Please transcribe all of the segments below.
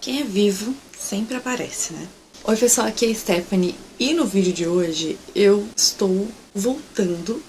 Quem é vivo sempre aparece, né? Oi pessoal, aqui é a Stephanie e no vídeo de hoje eu estou voltando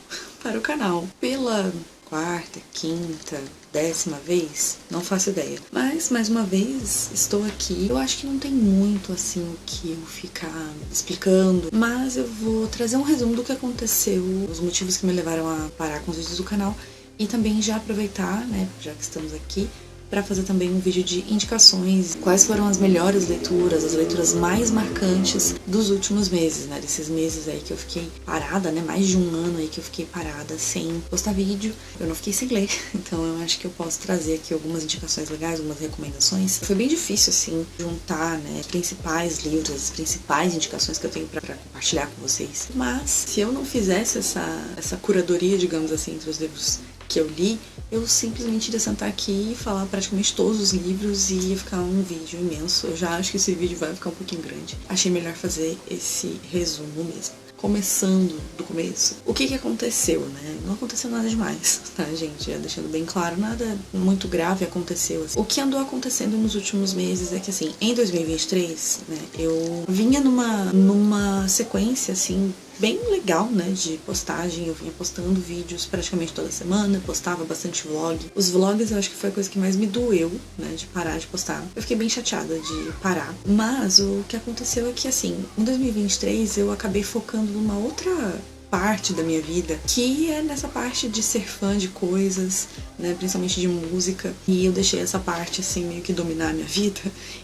para o canal pela quarta, quinta, 10ª vez, não faço ideia. Mas, mais uma vez, estou aqui. Eu acho que não tem muito, assim, o que eu ficar explicando, mas eu vou trazer um resumo do que aconteceu, os motivos que me levaram a parar com os vídeos do canal e também já aproveitar, né, já que estamos aqui, para fazer também um vídeo de indicações, quais foram as melhores leituras, as leituras mais marcantes dos últimos meses, né? Desses meses aí que eu fiquei parada, né? Mais de um ano aí que eu fiquei parada sem postar vídeo. Eu não fiquei sem ler, então eu acho que eu posso trazer aqui algumas indicações legais, algumas recomendações. Foi bem difícil, assim, juntar, né, os principais livros, as principais indicações que eu tenho para compartilhar com vocês. Mas, se eu não fizesse essa curadoria, digamos assim, entre os livros que eu li, eu simplesmente iria sentar aqui e falar praticamente todos os livros e ia ficar um vídeo imenso. Eu já acho que esse vídeo vai ficar um pouquinho grande. Achei melhor fazer esse resumo mesmo. Começando do começo, o que aconteceu, né? Não aconteceu nada demais, tá, gente? Já deixando bem claro, nada muito grave aconteceu. Assim. O que andou acontecendo nos últimos meses é que, assim, em 2023, né, eu vinha numa sequência, assim, bem legal, né, de postagem. Eu vinha postando vídeos praticamente toda semana, postava bastante vlog. Os vlogs eu acho que foi a coisa que mais me doeu, né, de parar de postar. Eu fiquei bem chateada de parar. Mas o que aconteceu é que, assim, em 2023 eu acabei focando numa outra parte da minha vida, que é nessa parte de ser fã de coisas, né, principalmente de música, e eu deixei essa parte, assim, meio que dominar a minha vida,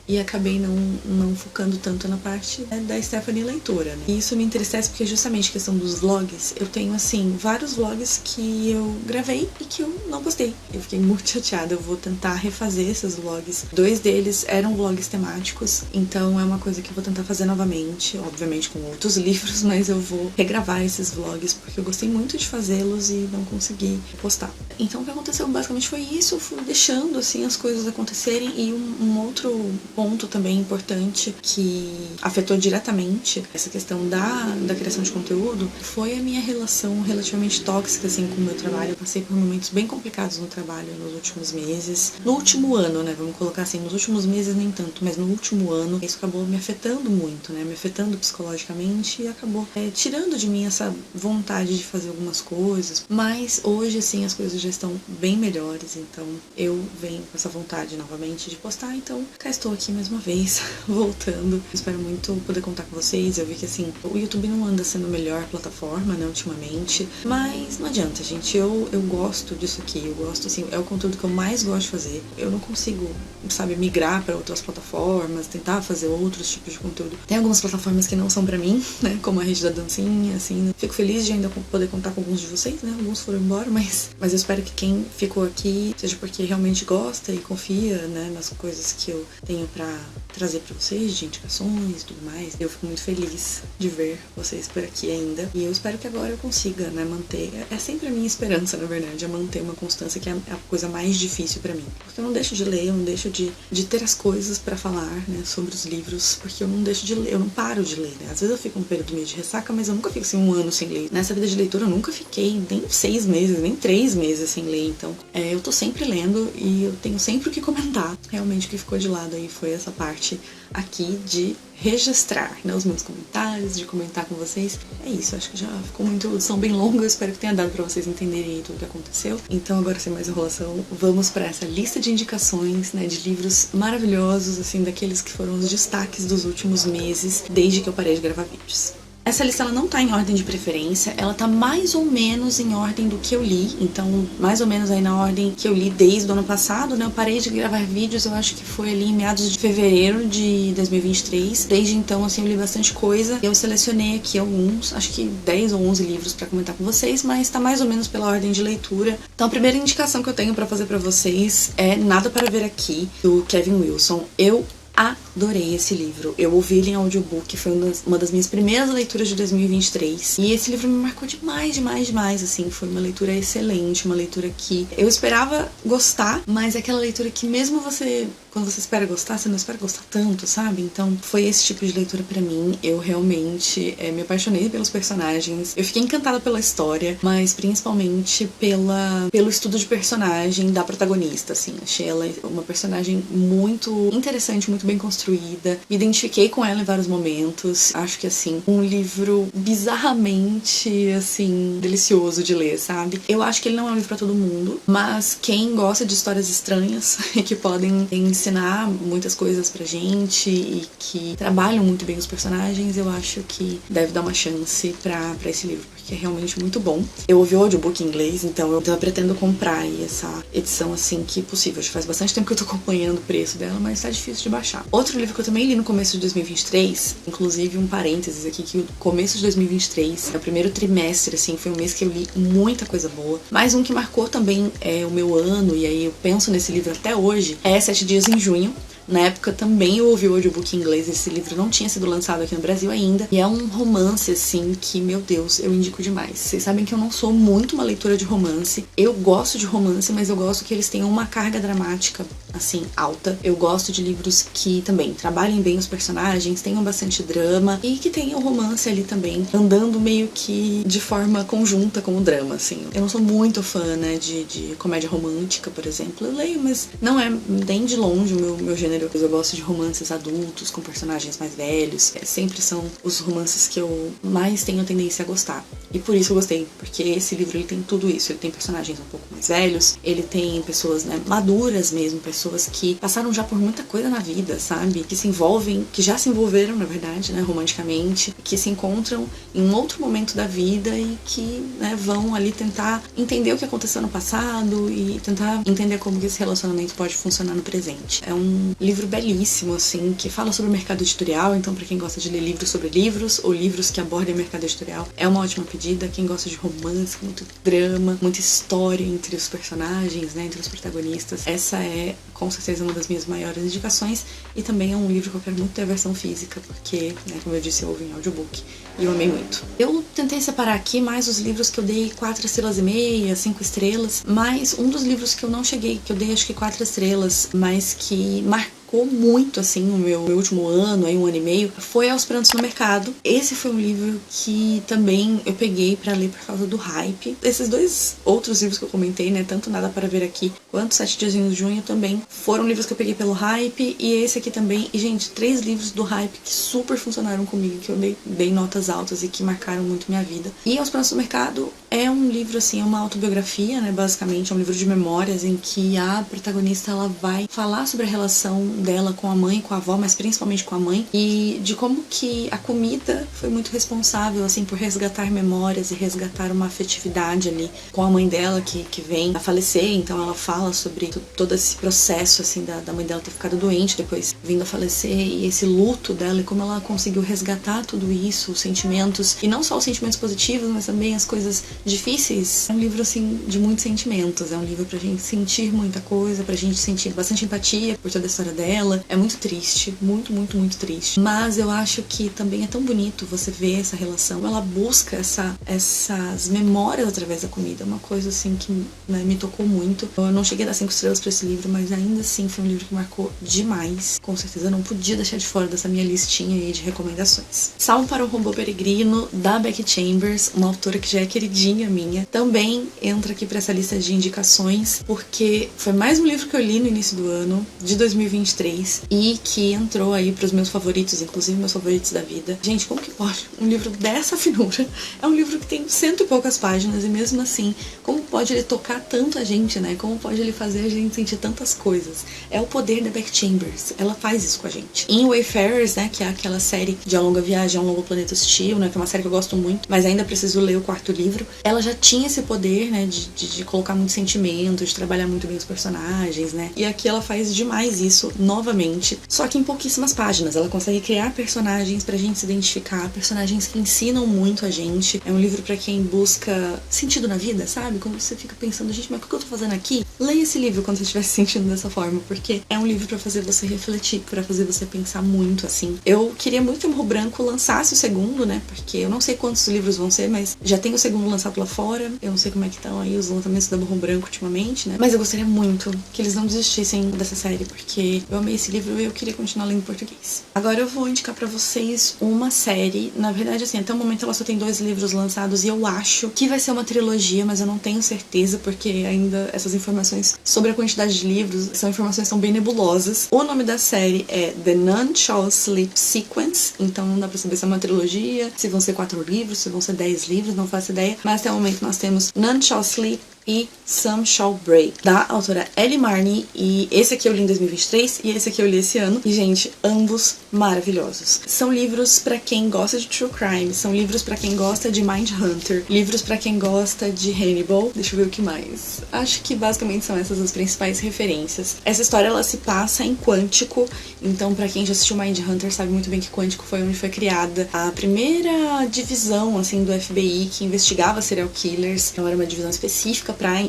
e acabei não focando tanto na parte, né, da Stephanie leitora, né. E isso me entristece porque justamente a questão dos vlogs, eu tenho, assim, vários vlogs que eu gravei e que eu não postei. Eu fiquei muito chateada, eu vou tentar refazer esses vlogs. 2 deles eram vlogs temáticos, então é uma coisa que eu vou tentar fazer novamente, obviamente com outros livros, mas eu vou regravar esses vlogs, porque eu gostei muito de fazê-los e não consegui postar. Então o que aconteceu basicamente foi isso, eu fui deixando assim as coisas acontecerem. E um outro ponto também importante que afetou diretamente essa questão da criação de conteúdo foi a minha relação relativamente tóxica assim com o meu trabalho. Eu passei por momentos bem complicados no trabalho nos últimos meses, no último ano, né, vamos colocar assim, nos últimos meses nem tanto, mas no último ano isso acabou me afetando muito, né, me afetando psicologicamente e acabou tirando de mim essa vontade de fazer algumas coisas. Mas hoje, assim, as coisas já estão bem melhores, então eu venho com essa vontade novamente de postar. Então cá estou aqui mais uma vez, voltando. Espero muito poder contar com vocês. Eu vi que, assim, o YouTube não anda sendo a melhor plataforma, né, ultimamente, mas não adianta, gente. Eu gosto disso aqui, eu gosto, assim, é o conteúdo que eu mais gosto de fazer. Eu não consigo, sabe, migrar para outras plataformas, tentar fazer outros tipos de conteúdo. Tem algumas plataformas que não são pra mim, né, como a Rede da Dancinha, assim. Fico feliz de ainda poder contar com alguns de vocês, né? Alguns foram embora, mas eu espero que quem ficou aqui seja porque realmente gosta e confia, né, nas coisas que eu tenho pra trazer pra vocês, de indicações e tudo mais. Eu fico muito feliz de ver vocês por aqui ainda. E eu espero que agora eu consiga, né, manter. É sempre a minha esperança, na verdade, é manter uma constância, que é a coisa mais difícil pra mim. Porque eu não deixo de ler, eu não deixo de ter as coisas pra falar, né, sobre os livros, porque eu não deixo de ler, eu não paro de ler, né? Às vezes eu fico um período meio de ressaca, mas eu nunca fico assim um ano sem ler. Nessa vida de leitura eu nunca fiquei nem 6 meses, nem 3 meses sem ler, então eu tô sempre lendo e eu tenho sempre o que comentar. Realmente o que ficou de lado aí foi essa parte aqui de registrar, né, os meus comentários, de comentar com vocês. É isso, acho que já ficou uma introdução bem longa, eu espero que tenha dado pra vocês entenderem aí tudo o que aconteceu. Então agora, sem mais enrolação, vamos pra essa lista de indicações, né, de livros maravilhosos, assim, daqueles que foram os destaques dos últimos meses, desde que eu parei de gravar vídeos. Essa lista ela não tá em ordem de preferência, ela tá mais ou menos em ordem do que eu li, então mais ou menos aí na ordem que eu li desde o ano passado, né? Eu parei de gravar vídeos, eu acho que foi ali em meados de fevereiro de 2023. Desde então, assim, eu li bastante coisa. Eu selecionei aqui alguns, acho que 10 ou 11 livros pra comentar com vocês, mas tá mais ou menos pela ordem de leitura. Então a primeira indicação que eu tenho pra fazer pra vocês é Nada para Ver Aqui, do Kevin Wilson. Eu adorei esse livro. Eu ouvi ele em audiobook, foi uma das minhas primeiras leituras de 2023. E esse livro me marcou demais, demais, demais, assim. Foi uma leitura excelente, uma leitura que eu esperava gostar, mas é aquela leitura que mesmo você, quando você espera gostar, você não espera gostar tanto, sabe? Então foi esse tipo de leitura pra mim. Eu realmente me apaixonei pelos personagens. Eu fiquei encantada pela história, mas principalmente pelo estudo de personagem da protagonista, assim. Achei ela uma personagem muito interessante, muito bem construída, me identifiquei com ela em vários momentos. Acho que, assim, um livro bizarramente, assim, delicioso de ler, sabe? Eu acho que ele não é um livro pra todo mundo, mas quem gosta de histórias estranhas e que podem ensinar muitas coisas pra gente e que trabalham muito bem os personagens, eu acho que deve dar uma chance pra esse livro, porque é realmente muito bom. Eu ouvi o audiobook em inglês, então eu pretendo comprar aí essa edição assim que possível. Já faz bastante tempo que eu tô acompanhando o preço dela, mas tá difícil de baixar. Outro livro que eu também li no começo de 2023, inclusive um parênteses aqui, que o começo de 2023, o primeiro trimestre, assim, foi um mês que eu li muita coisa boa. Mais um que marcou também o meu ano, e aí eu penso nesse livro até hoje, é 7 Dias em Junho. Na época também eu ouvi o audiobook em inglês, esse livro não tinha sido lançado aqui no Brasil ainda. E é um romance, assim, que, meu Deus, eu indico demais. Vocês sabem que eu não sou muito uma leitora de romance. Eu gosto de romance, mas eu gosto que eles tenham uma carga dramática, assim, alta. Eu gosto de livros que também trabalhem bem os personagens, tenham bastante drama e que tenham romance ali também, andando meio que de forma conjunta com o drama, assim. Eu não sou muito fã, né, de comédia romântica, por exemplo. Eu leio, mas não é nem de longe o meu gênero. Eu gosto de romances adultos, com personagens mais velhos. Sempre são os romances que eu mais tenho tendência a gostar. E por isso eu gostei, porque esse livro ele tem tudo isso. Ele tem personagens um pouco mais velhos, ele tem pessoas, né, maduras mesmo, pessoas que passaram já por muita coisa na vida, sabe? Que se envolvem, que já se envolveram, na verdade, né, romanticamente, que se encontram em um outro momento da vida e que, né, vão ali tentar entender o que aconteceu no passado e tentar entender como que esse relacionamento pode funcionar no presente. É um livro belíssimo, assim, que fala sobre o mercado editorial, então pra quem gosta de ler livros sobre livros ou livros que abordem o mercado editorial, é uma ótima pedida. Quem gosta de romance, muito drama, muita história entre os personagens, né, entre os protagonistas, essa é com certeza uma das minhas maiores indicações, e também é um livro que eu quero muito ter a versão física, porque, né, como eu disse, eu ouvi em audiobook e eu amei muito. Eu tentei separar aqui mais os livros que eu dei 4 estrelas e meia, 5 estrelas, mas um dos livros que eu não cheguei, que eu dei acho que 4 estrelas, mas que marcou muito, assim, o meu último ano, aí 1 ano e meio, foi Aos Prantos no Mercado. Esse foi um livro que também eu peguei pra ler por causa do hype. Esses dois outros livros que eu comentei, né, tanto Nada para Ver Aqui quanto 7 Dias em Junho também, foram livros que eu peguei pelo hype, e esse aqui também. E, gente, 3 livros do hype que super funcionaram comigo, que eu dei notas altas e que marcaram muito minha vida. E Aos Prantos no Mercado é um livro, assim, é uma autobiografia, né, basicamente, é um livro de memórias em que a protagonista, ela vai falar sobre a relação dela com a mãe, com a avó, mas principalmente com a mãe, e de como que a comida foi muito responsável, assim, por resgatar memórias e resgatar uma afetividade ali com a mãe dela, que vem a falecer. Então ela fala sobre todo esse processo, assim, da mãe dela ter ficado doente, depois vindo a falecer, e esse luto dela, e como ela conseguiu resgatar tudo isso, os sentimentos, e não só os sentimentos positivos, mas também as coisas difíceis. É um livro, assim, de muitos sentimentos, é um livro pra gente sentir muita coisa, pra gente sentir bastante empatia por toda a história dela. É muito triste, muito, muito, muito triste. Mas eu acho que também é tão bonito você ver essa relação. Ela busca essas memórias através da comida. Uma coisa, assim, que, né, me tocou muito. Eu não cheguei a dar 5 estrelas pra esse livro, mas ainda assim foi um livro que marcou demais. Com certeza eu não podia deixar de fora dessa minha listinha aí de recomendações. Salmo para o Robô Peregrino, da Becky Chambers, uma autora que já é queridinha minha. Também entra aqui pra essa lista de indicações, porque foi mais um livro que eu li no início do ano, de 2023, e que entrou aí pros meus favoritos, inclusive meus favoritos da vida. Gente, como que pode um livro dessa finura? É um livro que tem 100 e poucas páginas, e mesmo assim, como pode ele tocar tanto a gente, né? Como pode ele fazer a gente sentir tantas coisas? É o poder da Becky Chambers, ela faz isso com a gente. Em Wayfarers, né, que é aquela série de A Longa Viagem a um Novo Planeta Hostil, né, que é uma série que eu gosto muito, mas ainda preciso ler o 4º livro, ela já tinha esse poder, né, de colocar muito sentimento, de trabalhar muito bem os personagens, né, e aqui ela faz demais isso, novamente, só que em pouquíssimas páginas. Ela consegue criar personagens pra gente se identificar, personagens que ensinam muito a gente. É um livro pra quem busca sentido na vida, sabe? Quando você fica pensando, gente, mas o que eu tô fazendo aqui? Leia esse livro quando você estiver se sentindo dessa forma, porque é um livro pra fazer você refletir, pra fazer você pensar muito, assim. Eu queria muito que o Morro Branco lançasse o segundo, né, porque eu não sei quantos livros vão ser, mas já tem o segundo lançado lá fora. Eu não sei como é que estão aí os lançamentos da Morro Branco ultimamente, né, mas eu gostaria muito que eles não desistissem dessa série, porque eu Eu amei esse livro e eu queria continuar lendo em português. Agora eu vou indicar pra vocês uma série. Na verdade, assim, até o momento ela só tem 2 livros lançados e eu acho que vai ser uma trilogia, mas eu não tenho certeza, porque ainda essas informações sobre a quantidade de livros são informações que são bem nebulosas. O nome da série é The None Shall Sleep Sequence, então não dá pra saber se é uma trilogia, se vão ser 4 livros, se vão ser 10 livros, não faço ideia. Mas até o momento nós temos None Shall Sleep e Some Shall Break, da autora Ellie Marney, e esse aqui eu li em 2023 e esse aqui eu li esse ano, e gente, ambos maravilhosos. São livros pra quem gosta de true crime, são livros pra quem gosta de Mindhunter, livros pra quem gosta de Hannibal, deixa eu ver o que mais. Acho que basicamente são essas as principais referências. Essa história ela se passa em Quântico, então pra quem já assistiu Mindhunter sabe muito bem que Quântico foi onde foi criada a primeira divisão, assim, do FBI que investigava serial killers, então era uma divisão específica pra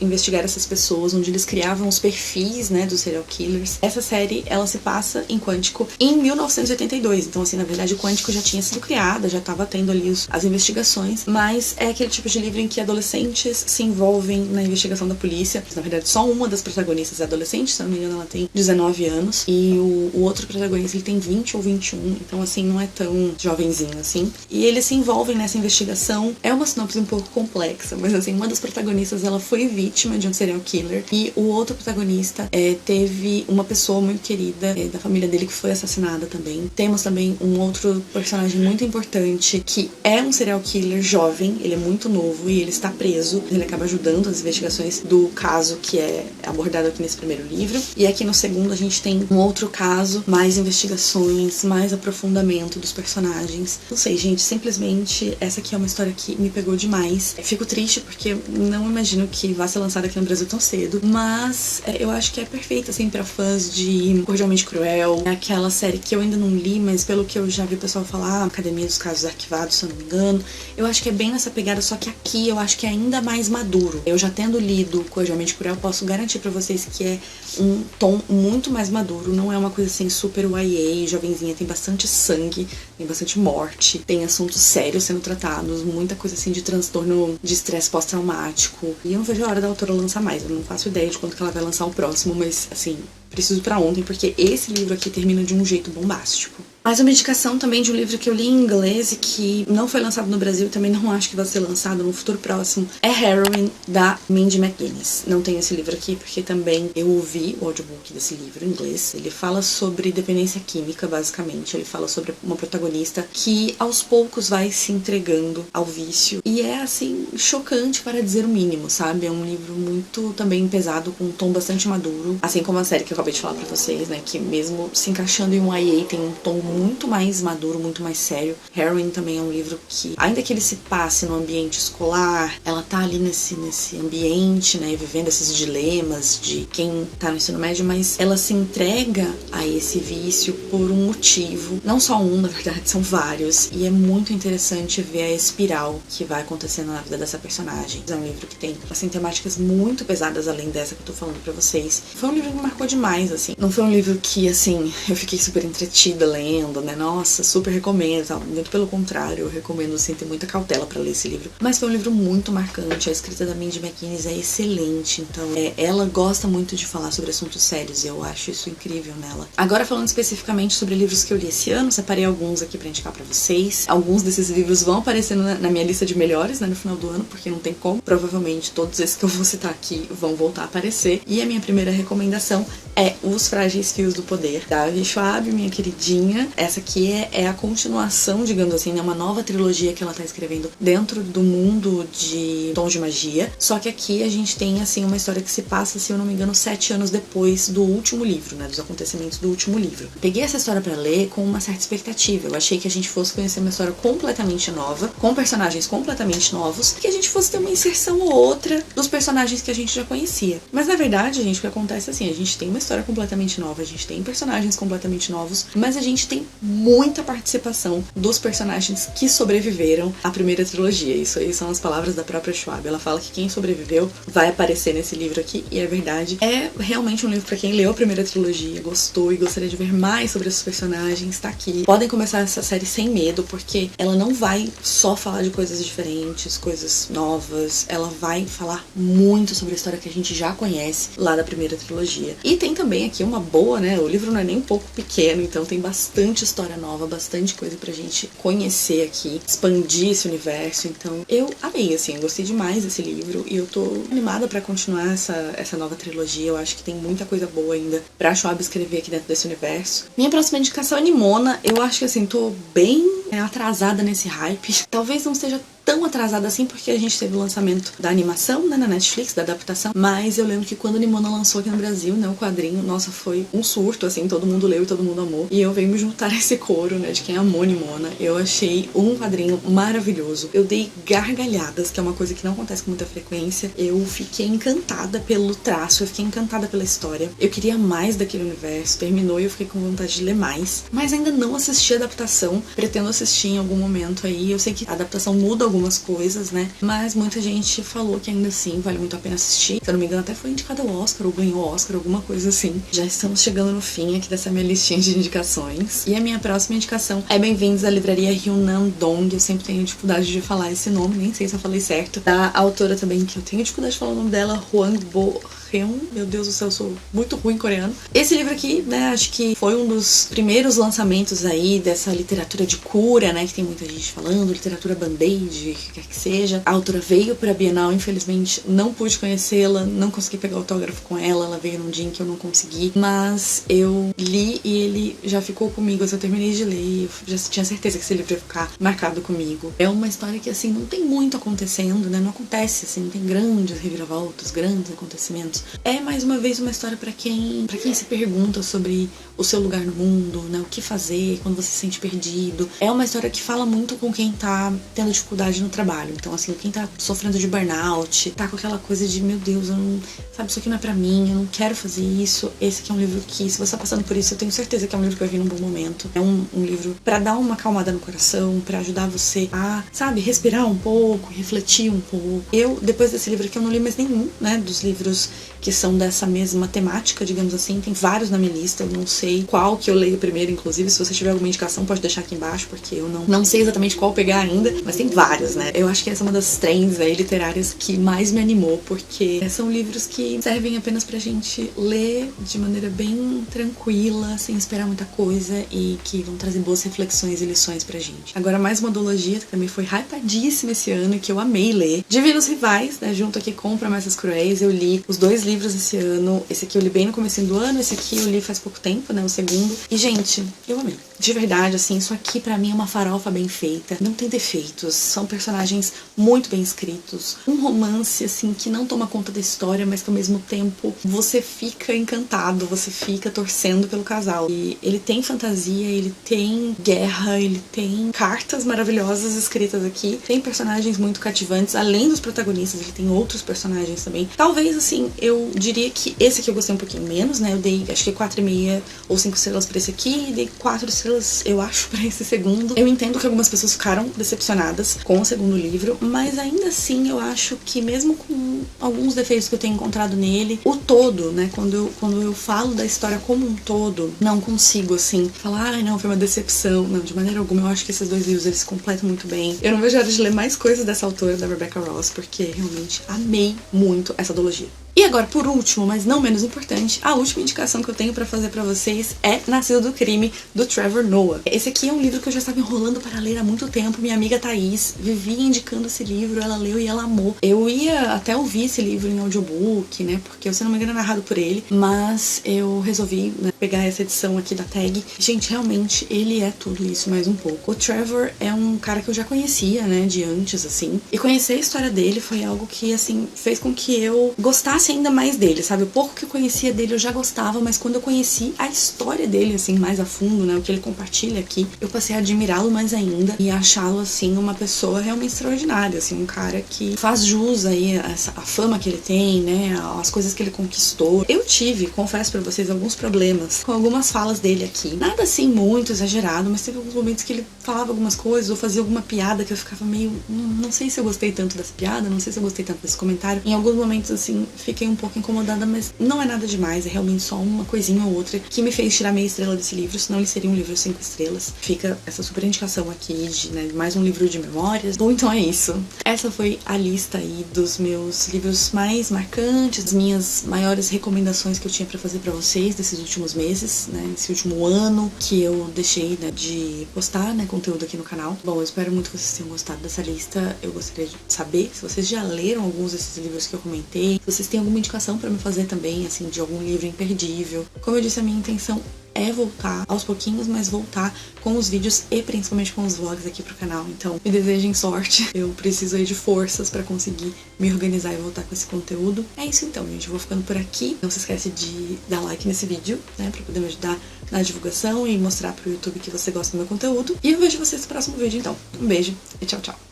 investigar essas pessoas, onde eles criavam os perfis, né, dos serial killers. Essa série, ela se passa em Quântico em 1982, então assim, na verdade, Quântico já tinha sido criada, já estava tendo ali as investigações, mas é aquele tipo de livro em que adolescentes se envolvem na investigação da polícia. Na verdade, só uma das protagonistas é adolescente, se eu não me engano, ela tem 19 anos, e o outro protagonista, ele tem 20 ou 21, então assim, não é tão jovenzinho assim. E eles se envolvem nessa investigação. É uma sinopse um pouco complexa, mas assim, uma das protagonistas ela foi vítima de um serial killer e o outro protagonista teve uma pessoa muito querida da família dele que foi assassinada também. Temos também um outro personagem muito importante que é um serial killer jovem, ele é muito novo e ele está preso. Ele acaba ajudando as investigações do caso que é abordado aqui nesse primeiro livro. E aqui no segundo a gente tem um outro caso, mais investigações, mais aprofundamento dos personagens. Não sei, gente, simplesmente essa aqui é uma história que me pegou demais. Fico triste porque não imagino que vá ser lançada aqui no Brasil tão cedo, mas eu acho que é perfeita, assim, pra fãs de Cordialmente Cruel. É aquela série que eu ainda não li, mas pelo que eu já vi o pessoal falar, Academia dos Casos Arquivados, se eu não me engano, eu acho que é bem nessa pegada, só que aqui eu acho que é ainda mais maduro. Eu já tendo lido Cordialmente Cruel, posso garantir pra vocês que é um tom muito mais maduro, não é uma coisa assim super YA, jovenzinha, tem bastante sangue, tem bastante morte, tem assuntos sérios sendo tratados, muita coisa assim de transtorno de estresse pós-traumático. E eu não vejo a hora da autora lançar mais, eu não faço ideia de quando que ela vai lançar o próximo, mas assim, preciso pra ontem, porque esse livro aqui termina de um jeito bombástico. Mais uma indicação também de um livro que eu li em inglês e que não foi lançado no Brasil, também não acho que vai ser lançado no futuro próximo, é Heroine, da Mindy McGuinness. Não tenho esse livro aqui porque também eu ouvi o audiobook desse livro em inglês. Ele fala sobre dependência química, basicamente. Ele fala sobre uma protagonista que aos poucos vai se entregando ao vício. E é, assim, chocante para dizer o mínimo, sabe? É um livro muito também pesado, com um tom bastante maduro. Assim como a série que eu acabei de falar pra vocês, né? Que mesmo se encaixando em um YA, tem um tom muito mais maduro, muito mais sério. Heroine também é um livro que, ainda que ele se passe no ambiente escolar, ela tá ali nesse ambiente, né, vivendo esses dilemas de quem tá no ensino médio, mas ela se entrega a esse vício por um motivo. Não só um, na verdade, são vários. E é muito interessante ver a espiral que vai acontecendo na vida dessa personagem. É um livro que tem, assim, temáticas muito pesadas além dessa que eu tô falando pra vocês. Foi um livro que me marcou demais, assim. Não foi um livro que, assim, eu fiquei super entretida lendo, né? Nossa, super recomendo, tal. Muito pelo contrário, eu recomendo, assim, ter muita cautela pra ler esse livro. Mas foi um livro muito marcante, a escrita da Mindy McGuinness é excelente, então ela gosta muito de falar sobre assuntos sérios e eu acho isso incrível nela. Agora, falando especificamente sobre livros que eu li esse ano, separei alguns aqui pra indicar pra vocês. Alguns desses livros vão aparecer na minha lista de melhores, né, no final do ano, porque não tem como. Provavelmente todos esses que eu vou citar aqui vão voltar a aparecer. E a minha primeira recomendação é Os Frágeis Fios do Poder, da Ivy Schwab, minha queridinha. Essa aqui é a continuação, digamos assim, né? Uma nova trilogia que ela tá escrevendo dentro do mundo de Tons de Magia. Só que aqui a gente tem, assim, uma história que se passa, se eu não me engano, 7 anos depois do último livro, né? Dos acontecimentos do último livro. Peguei essa história pra ler com uma certa expectativa. Eu achei que a gente fosse conhecer uma história completamente nova, com personagens completamente novos, que a gente fosse ter uma inserção ou outra dos personagens que a gente já conhecia. Mas, na verdade, gente, o que acontece é assim, a gente tem uma história completamente nova, a gente tem personagens completamente novos, mas a gente tem muita participação dos personagens que sobreviveram à primeira trilogia. Isso aí são as palavras da própria Schwab. Ela fala que quem sobreviveu vai aparecer nesse livro aqui, e é verdade. É realmente um livro pra quem leu a primeira trilogia, gostou e gostaria de ver mais sobre esses personagens, tá aqui. Podem começar essa série sem medo, porque ela não vai só falar de coisas diferentes, coisas novas, ela vai falar muito sobre a história que a gente já conhece lá da primeira trilogia. E tem também aqui uma boa, né? O livro não é nem um pouco pequeno, então tem bastante história nova, bastante coisa pra gente conhecer aqui, expandir esse universo. Então eu amei, assim, gostei demais desse livro e eu tô animada pra continuar essa nova trilogia. Eu acho que tem muita coisa boa ainda pra Schwab escrever aqui dentro desse universo. Minha próxima indicação é Nimona. Eu acho que, assim, tô bem atrasada nesse hype. Talvez não esteja tão atrasada assim, porque a gente teve o lançamento da animação, né, na Netflix, da adaptação, mas eu lembro que quando a Nimona lançou aqui no Brasil, né, o quadrinho, nossa, foi um surto, assim, todo mundo leu e todo mundo amou, e eu venho me juntar a esse coro, né, de quem amou Nimona. Eu achei um quadrinho maravilhoso, eu dei gargalhadas, que é uma coisa que não acontece com muita frequência, eu fiquei encantada pelo traço, eu fiquei encantada pela história, eu queria mais daquele universo, terminou e eu fiquei com vontade de ler mais, mas ainda não assisti a adaptação, pretendo assistir em algum momento aí. Eu sei que a adaptação muda algumas coisas, né? Mas muita gente falou que ainda assim vale muito a pena assistir. Se eu não me engano, até foi indicada ao Oscar ou ganhou o Oscar, alguma coisa assim. Já estamos chegando no fim aqui dessa minha listinha de indicações. E a minha próxima indicação é Bem-vindos à livraria Hunan Dong. Eu sempre tenho dificuldade de falar esse nome, nem sei se eu falei certo. Da autora também, que eu tenho dificuldade de falar o nome dela, Hwang Bo-hyun. Meu Deus do céu, eu sou muito ruim em coreano. Esse livro aqui, né, acho que foi um dos primeiros lançamentos aí dessa literatura de cura, né, que tem muita gente falando, literatura band-aid, que quer que seja. A autora veio pra Bienal, infelizmente não pude conhecê-la, não consegui pegar autógrafo com ela, ela veio num dia em que eu não consegui, mas eu li e ele já ficou comigo. Eu terminei de ler e eu já tinha certeza que esse livro ia ficar marcado comigo. É uma história que, assim, não tem muito acontecendo, né, não acontece, assim, não tem grandes reviravoltas, grandes acontecimentos. É, mais uma vez, uma história pra quem se pergunta sobre o seu lugar no mundo, né, o que fazer quando você se sente perdido. É uma história que fala muito com quem tá tendo dificuldade no trabalho. Então, assim, quem tá sofrendo de burnout, tá com aquela coisa de, meu Deus, eu não, sabe, isso aqui não é pra mim, eu não quero fazer isso. Esse aqui é um livro que, se você tá passando por isso, eu tenho certeza que é um livro que vai vir num bom momento. É um livro pra dar uma acalmada no coração, pra ajudar você a, sabe, respirar um pouco, refletir um pouco. Eu, depois desse livro aqui, eu não li mais nenhum, né, dos livros que são dessa mesma temática, digamos assim. Tem vários na minha lista, eu não sei qual que eu leio primeiro, inclusive. Se você tiver alguma indicação, pode deixar aqui embaixo, porque eu não sei exatamente qual pegar ainda, mas tem vários, né? Eu acho que essa é uma das trends aí literárias que mais me animou, porque são livros que servem apenas pra gente ler de maneira bem tranquila, sem esperar muita coisa, e que vão trazer boas reflexões e lições pra gente. Agora, mais uma duologia que também foi hypadíssima esse ano e que eu amei ler. Divinos Rivais, né? Junto aqui com Promessas Cruéis. Eu li os dois livros esse ano. Esse aqui eu li bem no comecinho do ano, esse aqui eu li faz pouco tempo, né? O segundo. E, gente, eu amei. De verdade, assim, isso aqui pra mim é uma farofa bem feita. Não tem defeitos. São personagens muito bem escritos. Um romance, assim, que não toma conta da história, mas que ao mesmo tempo você fica encantado, você fica torcendo pelo casal. E ele tem fantasia, ele tem guerra, ele tem cartas maravilhosas escritas aqui. Tem personagens muito cativantes. Além dos protagonistas, ele tem outros personagens também. Talvez, assim, eu diria que esse aqui eu gostei um pouquinho menos, né? Eu dei, acho que 4,5 ou 5 estrelas pra esse aqui, e dei 4 estrelas, eu acho, pra esse segundo. Eu entendo que algumas pessoas ficaram decepcionadas com o segundo livro, mas ainda assim eu acho que, mesmo com alguns defeitos que eu tenho encontrado nele, o todo, né? Quando eu falo da história como um todo, não consigo, assim, falar, ai, não, foi uma decepção. Não, de maneira alguma. Eu acho que esses dois livros, eles se completam muito bem. Eu não vejo a hora de ler mais coisas dessa autora, da Rebecca Ross, porque realmente amei muito essa duologia. E agora, por último, mas não menos importante, a última indicação que eu tenho pra fazer pra vocês é Nascido do Crime, do Trevor Noah. Esse aqui é um livro que eu já estava enrolando para ler há muito tempo. Minha amiga Thaís vivia indicando esse livro, ela leu e ela amou. Eu ia até ouvir esse livro em audiobook, né, porque, se não me engano, é narrado por ele, mas eu resolvi, né, pegar essa edição aqui da Tag. Gente, realmente, ele é tudo isso, mais um pouco. O Trevor é um cara que eu já conhecia, né, de antes, assim, e conhecer a história dele foi algo que, assim, fez com que eu gostasse ainda mais dele, sabe? O pouco que eu conhecia dele eu já gostava, mas quando eu conheci a história dele, assim, mais a fundo, né, o que ele compartilha aqui, eu passei a admirá-lo mais ainda e achá-lo, assim, uma pessoa realmente extraordinária, assim, um cara que faz jus aí a fama que ele tem, né, as coisas que ele conquistou. Eu tive, confesso pra vocês, alguns problemas com algumas falas dele aqui. Nada, assim, muito exagerado, mas teve alguns momentos que ele falava algumas coisas ou fazia alguma piada que eu ficava meio, não sei se eu gostei tanto dessa piada, não sei se eu gostei tanto desse comentário. Em alguns momentos, assim, fiquei um pouco incomodada, mas não é nada demais, é realmente só uma coisinha ou outra que me fez tirar meia estrela desse livro, senão ele seria um livro 5 estrelas. Fica essa super indicação aqui de, né, mais um livro de memórias. Bom, então é isso. Essa foi a lista aí dos meus livros mais marcantes, as minhas maiores recomendações que eu tinha pra fazer pra vocês desses últimos meses, né, esse último ano que eu deixei, né, de postar, né, conteúdo aqui no canal. Bom, eu espero muito que vocês tenham gostado dessa lista. Eu gostaria de saber se vocês já leram alguns desses livros que eu comentei, se vocês têm alguma indicação pra me fazer também, assim, de algum livro imperdível. Como eu disse, a minha intenção é voltar aos pouquinhos, mas voltar com os vídeos e principalmente com os vlogs aqui pro canal. Então, me desejem sorte. Eu preciso aí de forças pra conseguir me organizar e voltar com esse conteúdo. É isso então, gente. Eu vou ficando por aqui. Não se esquece de dar like nesse vídeo, né, pra poder me ajudar na divulgação e mostrar pro YouTube que você gosta do meu conteúdo. E eu vejo vocês no próximo vídeo, então. Um beijo e tchau, tchau.